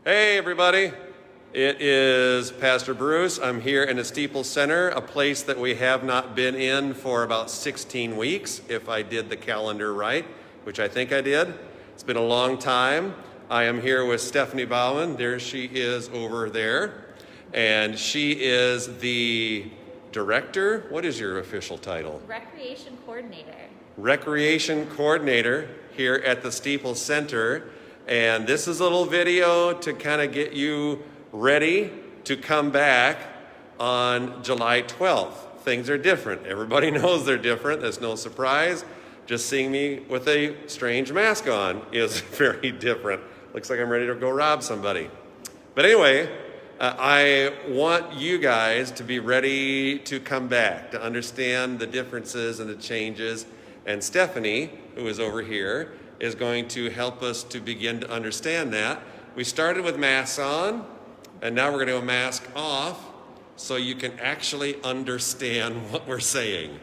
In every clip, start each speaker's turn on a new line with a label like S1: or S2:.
S1: Hey everybody, it is Pastor Bruce. I'm here in the Steeple Center, a place that we have not been in for about 16 weeks, if I did the calendar right, which I think I did. It's been a long time. I am here with Stephanie Bauman. There she is over there. And she is the director. What is your official title?
S2: Recreation Coordinator.
S1: Recreation Coordinator here at the Steeple Center. And this is a little video to kind of get you ready to come back on July 12th. Things are different. Everybody knows they're different. That's no surprise. Just seeing me with a strange mask on is very different. Looks like I'm ready to go rob somebody. But anyway, I want you guys to be ready to come back, to understand the differences and the changes. And Stephanie, who is over here, is going to help us to begin to understand that. We started with masks on, and now we're going to go mask off so you can actually understand what we're saying.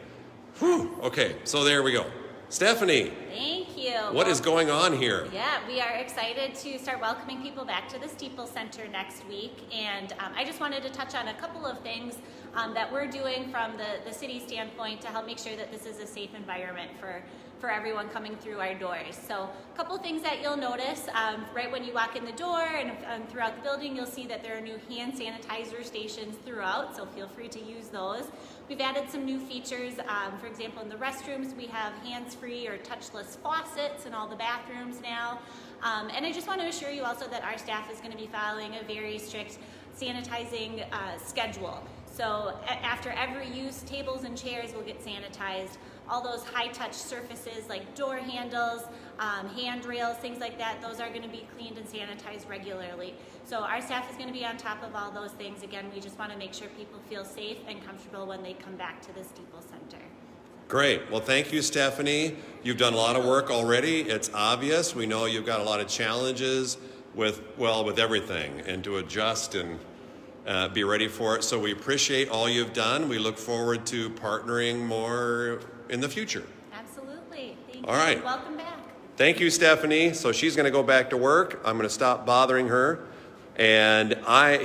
S1: Whew. Okay, so there we go. Stephanie.
S2: Thank you.
S1: What is going on here?
S2: Yeah, we are excited to start welcoming people back to the Steeple Center next week. And I just wanted to touch on a couple of things that we're doing from the city standpoint to help make sure that this is a safe environment for everyone coming through our doors. So a couple things that you'll notice right when you walk in the door and throughout the building, you'll see that there are new hand sanitizer stations throughout, so feel free to use those. We've added some new features. For example, in the restrooms, we have hands-free or touchless faucets in all the bathrooms now. And I just want to assure you also that our staff is going to be following a very strict sanitizing schedule. So after every use, tables and chairs will get sanitized. All those high-touch surfaces like door handles, handrails, things like that, those are going to be cleaned and sanitized regularly. So our staff is going to be on top of all those things. Again, we just want to make sure people feel safe and comfortable when they come back to the Steeple Center.
S1: Great. Well, thank you, Stephanie. You've done a lot of work already. It's obvious. We know you've got a lot of challenges with everything, and to adjust and be ready for it. So we appreciate all you've done. We look forward to partnering more in the future.
S2: Absolutely. Thank
S1: all
S2: you.
S1: Right.
S2: Welcome back.
S1: Thank you, Stephanie. So she's going to go back to work. I'm going to stop bothering her. And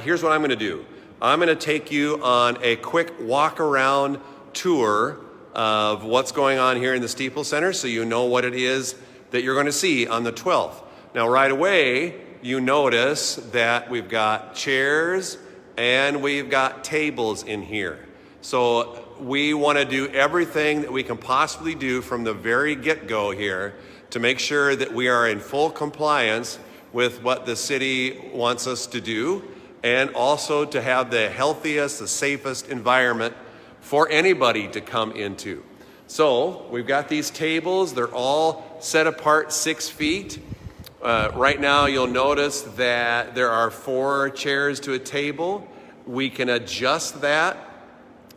S1: here's what I'm going to do. I'm going to take you on a quick walk around tour of what's going on here in the Steeple Center so you know what it is that you're going to see on the 12th. Now, right away, you notice that we've got chairs and we've got tables in here. So we want to do everything that we can possibly do from the very get-go here to make sure that we are in full compliance with what the city wants us to do, and also to have the healthiest, the safest environment for anybody to come into. So we've got these tables. They're all set apart 6 feet. Right now, you'll notice that there are 4 chairs to a table. We can adjust that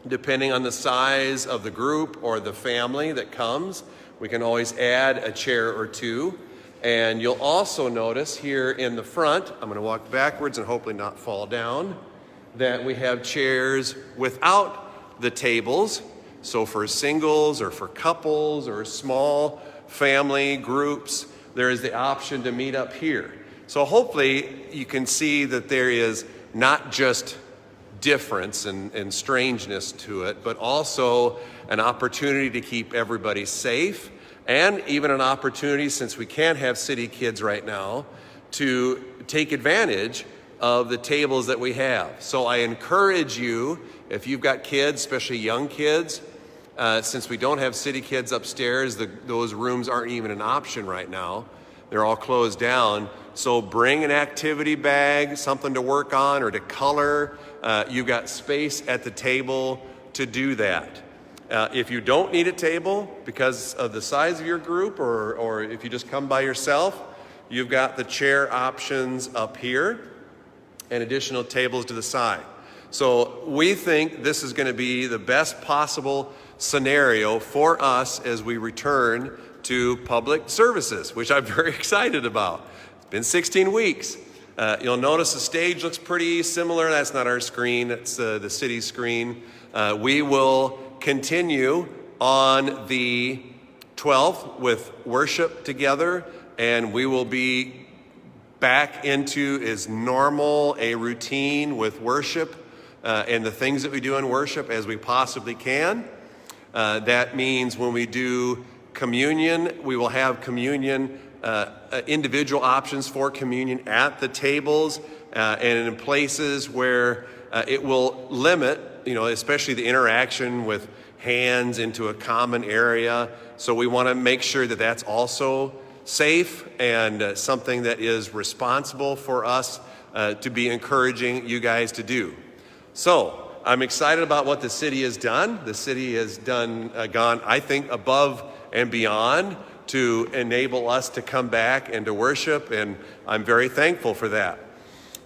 S1: depending on the size of the group or the family that comes. We can always add a chair or 2. And you'll also notice here in the front, I'm going to walk backwards and hopefully not fall down, that we have chairs without the tables. So for singles or for couples or small family groups, there is the option to meet up here. So hopefully you can see that there is not just difference and strangeness to it, but also an opportunity to keep everybody safe, and even an opportunity, since we can't have city kids right now, to take advantage of the tables that we have. So I encourage you, if you've got kids, especially young kids, since we don't have city kids upstairs, those rooms aren't even an option right now. They're all closed down. So bring an activity bag, something to work on or to color. You've got space at the table to do that. If you don't need a table because of the size of your group, or if you just come by yourself, you've got the chair options up here and additional tables to the side. So we think this is going to be the best possible scenario for us as we return to public services, which I'm very excited about. It's been 16 weeks. You'll notice the stage looks pretty similar. That's not our screen, it's the city screen. We will continue on the 12th with worship together, and we will be back into as normal a routine with worship and the things that we do in worship as we possibly can. That means when we do communion, we will have communion, individual options for communion at the tables and in places where it will limit, especially the interaction with hands into a common area. So we want to make sure that that's also safe and something that is responsible for us to be encouraging you guys to do. So I'm excited about what the city has done. The city has gone, I think, above and beyond to enable us to come back and to worship, and I'm very thankful for that.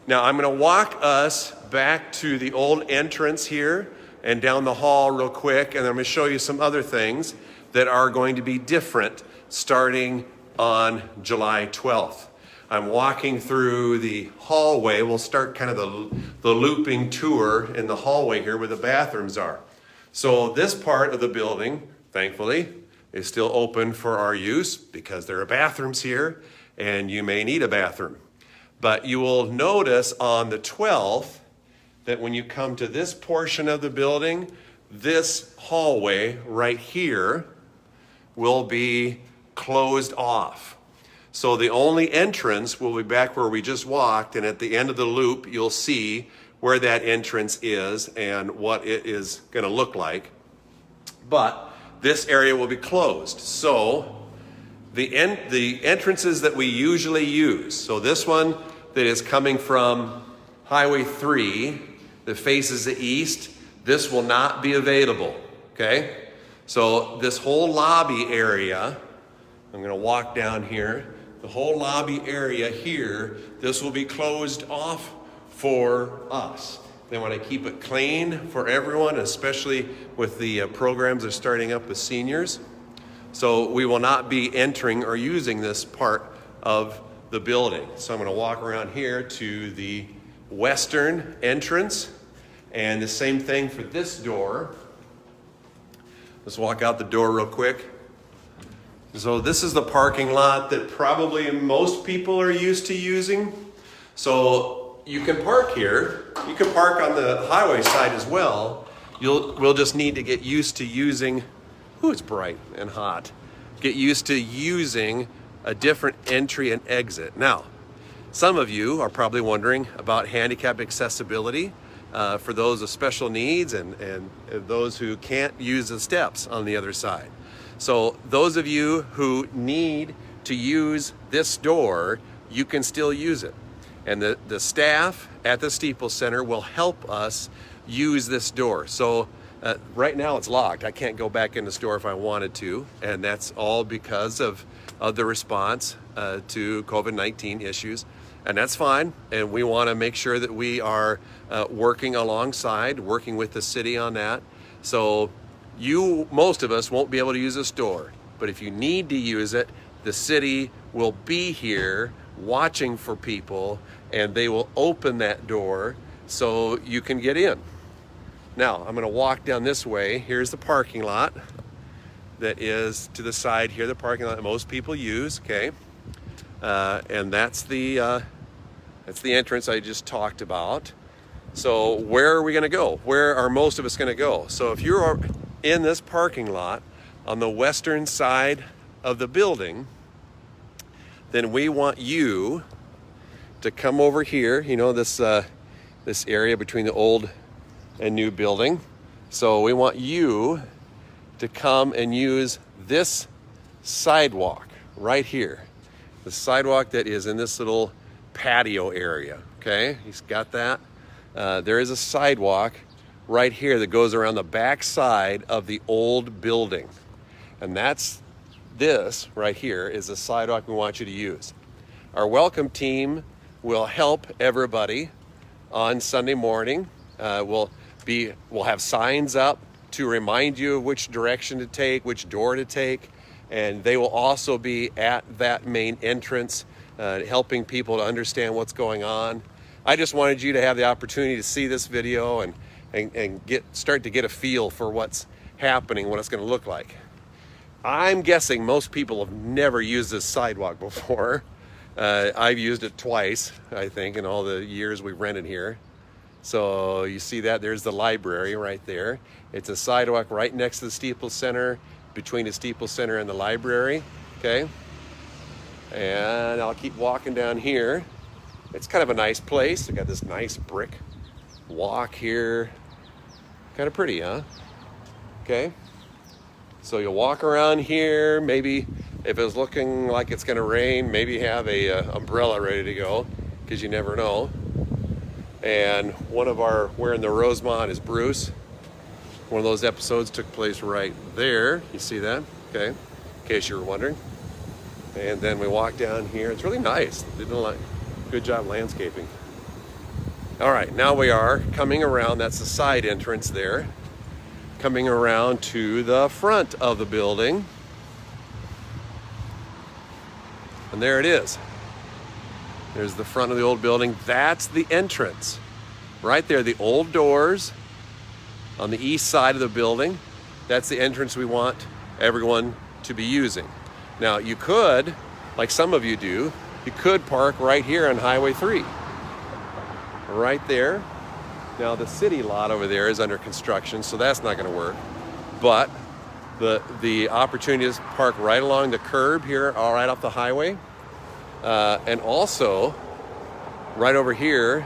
S1: Now I'm going to walk us back to the old entrance here and down the hall real quick, and I'm going to show you some other things that are going to be different starting on July 12th. I'm walking through the hallway. We'll start kind of the looping tour in the hallway here where the bathrooms are. So this part of the building, thankfully, is still open for our use because there are bathrooms here and you may need a bathroom. But you will notice on the 12th that when you come to this portion of the building, this hallway right here will be closed off. So the only entrance will be back where we just walked, and at the end of the loop, you'll see where that entrance is and what it is going to look like. But this area will be closed. So the entrances that we usually use, so this one that is coming from Highway 3 that faces the east, this will not be available, okay? So this whole lobby area, I'm going to walk down here, the whole lobby area here, this will be closed off for us. They want to keep it clean for everyone, especially with the programs that are starting up with seniors. So we will not be entering or using this part of the building. So I'm going to walk around here to the western entrance, and the same thing for this door. Let's walk out the door real quick. So this is the parking lot that probably most people are used to using. So you can park here. You can park on the highway side as well. We'll just need to get used to using, it's bright and hot. Get used to using a different entry and exit. Now, some of you are probably wondering about handicap accessibility for those with special needs and those who can't use the steps on the other side. So those of you who need to use this door, you can still use it. And the staff at the Steeple Center will help us use this door. So right now it's locked. I can't go back in the store if I wanted to, and that's all because of the response to COVID-19 issues. And that's fine, and we want to make sure that we are working with the city on that. So most of us won't be able to use this door, but if you need to use it, the city will be here watching for people, and they will open that door so you can get in. Now, I'm going to walk down this way. Here's the parking lot that is to the side here, the parking lot that most people use, okay? And that's the entrance I just talked about. So where are we going to go? Where are most of us going to go? So if you're in this parking lot on the western side of the building, then we want you to come over here, this area between the old and new building. So we want you to come and use this sidewalk right here. The sidewalk that is in this little patio area, okay? He's got that. There is a sidewalk right here that goes around the back side of the old building. And this right here is the sidewalk we want you to use. Our welcome team will help everybody on Sunday morning. We'll have signs up to remind you of which direction to take, which door to take, and they will also be at that main entrance helping people to understand what's going on. I just wanted you to have the opportunity to see this video and start to get a feel for what's happening, what it's going to look like. I'm guessing most people have never used this sidewalk before, I've used it twice, I think, in all the years we've rented here. So you see that there's the library right there. It's a sidewalk right next to the Steeple Center, between the Steeple Center and the library, okay? And I'll keep walking down here. It's kind of a nice place. I got this nice brick walk here. Kind of pretty, huh? Okay. So you'll walk around here. Maybe if it's looking like it's going to rain, maybe have a umbrella ready to go, because you never know. And one of our wearing the Rosemont is Bruce. One of those episodes took place right there. You see that? Okay. In case you were wondering. And then we walk down here. It's really nice. They did a good job landscaping. All right, now we are coming around. That's the side entrance there. Coming around to the front of the building. And there it is. There's the front of the old building. That's the entrance. Right there, the old doors on the east side of the building. That's the entrance we want everyone to be using. Now, you could, like some of you do, you could park right here on Highway 3. Right there. Now, the city lot over there is under construction, so that's not going to work. But the opportunity is to park right along the curb here, all right off the highway. And also, right over here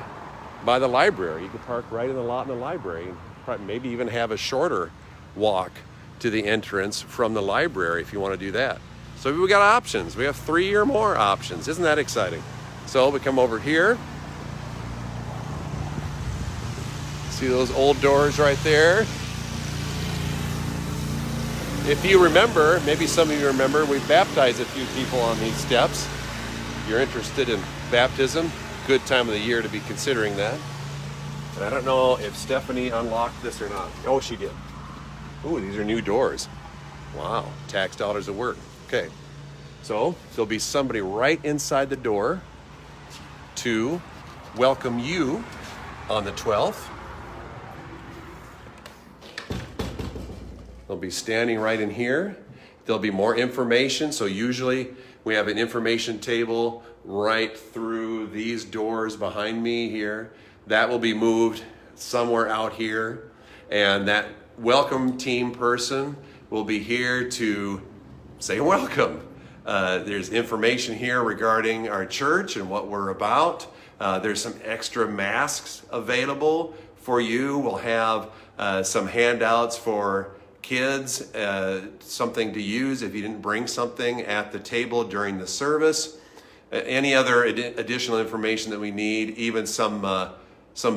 S1: by the library. You could park right in the lot in the library. And maybe even have a shorter walk to the entrance from the library if you want to do that. So we got options. We have 3 or more options. Isn't that exciting? So we come over here. See those old doors right there? If you remember, maybe some of you remember, we baptized a few people on these steps. If you're interested in baptism, good time of the year to be considering that. And I don't know if Stephanie unlocked this or not. Oh, she did. Ooh, these are new doors. Wow, tax dollars at work. Okay, so there'll be somebody right inside the door to welcome you on the 12th. They'll be standing right in here. There'll be more information. So usually we have an information table right through these doors behind me here. That will be moved somewhere out here. And that welcome team person will be here to say welcome. There's information here regarding our church and what we're about. There's some extra masks available for you. We'll have some handouts for kids, something to use if you didn't bring something at the table during the service. Any other additional information that we need, even some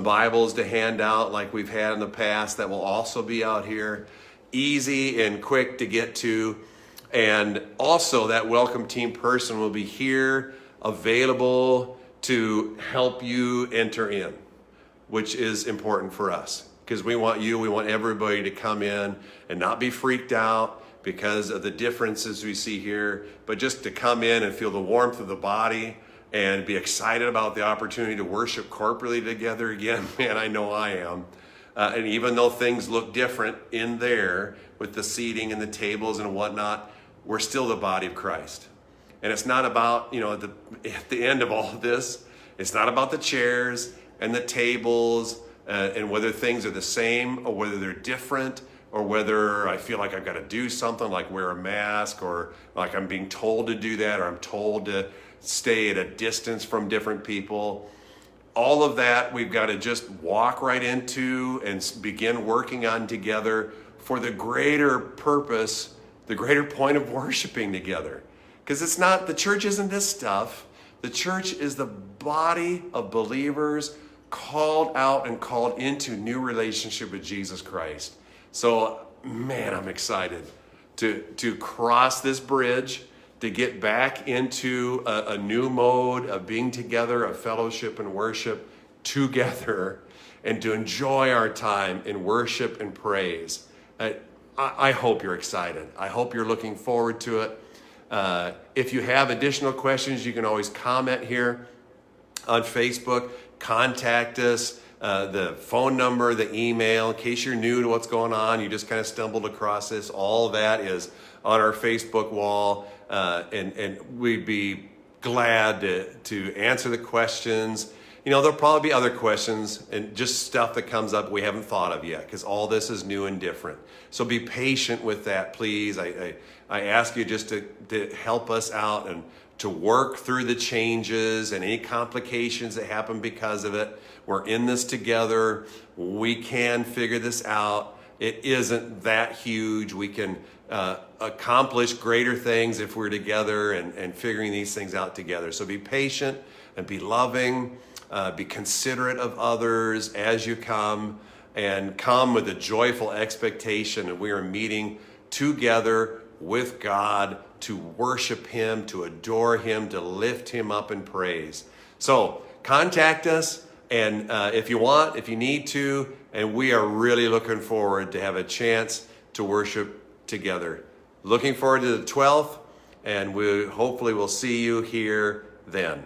S1: Bibles to hand out like we've had in the past, that will also be out here. Easy and quick to get to. And also that welcome team person will be here available to help you enter in, which is important for us. Because we want everybody to come in and not be freaked out because of the differences we see here, but just to come in and feel the warmth of the body and be excited about the opportunity to worship corporately together again. Man, I know I am. And even though things look different in there with the seating and the tables and whatnot, we're still the body of Christ. And it's not about, at the end of all of this, it's not about the chairs and the tables and whether things are the same or whether they're different, or whether I feel like I've got to do something like wear a mask, or like I'm being told to do that, or I'm told to stay at a distance from different people. All of that we've got to just walk right into and begin working on together for the greater purpose, the greater point of worshiping together. Because it's not, the church isn't this stuff. The church is the body of believers called out and called into new relationship with Jesus Christ. So, man, I'm excited to cross this bridge, to get back into a new mode of being together, of fellowship and worship together, and to enjoy our time in worship and praise. I hope you're excited. I hope you're looking forward to it. If you have additional questions, you can always comment here on Facebook. Contact us, the phone number, the email, in case you're new to what's going on, you just kind of stumbled across this. All of that is on our Facebook wall, and we'd be glad to answer the questions. There'll probably be other questions and just stuff that comes up we haven't thought of yet, because all this is new and different. So be patient with that, please. I ask you just to help us out and to work through the changes and any complications that happen because of it. We're in this together. We can figure this out. It isn't that huge. We can accomplish greater things if we're together and figuring these things out together. So be patient and be loving. Be considerate of others as you come, and come with a joyful expectation. And we are meeting together with God to worship Him, to adore Him, to lift Him up in praise. So contact us, and if you want, if you need to, and we are really looking forward to have a chance to worship together. Looking forward to the 12th, and we hopefully will see you here then.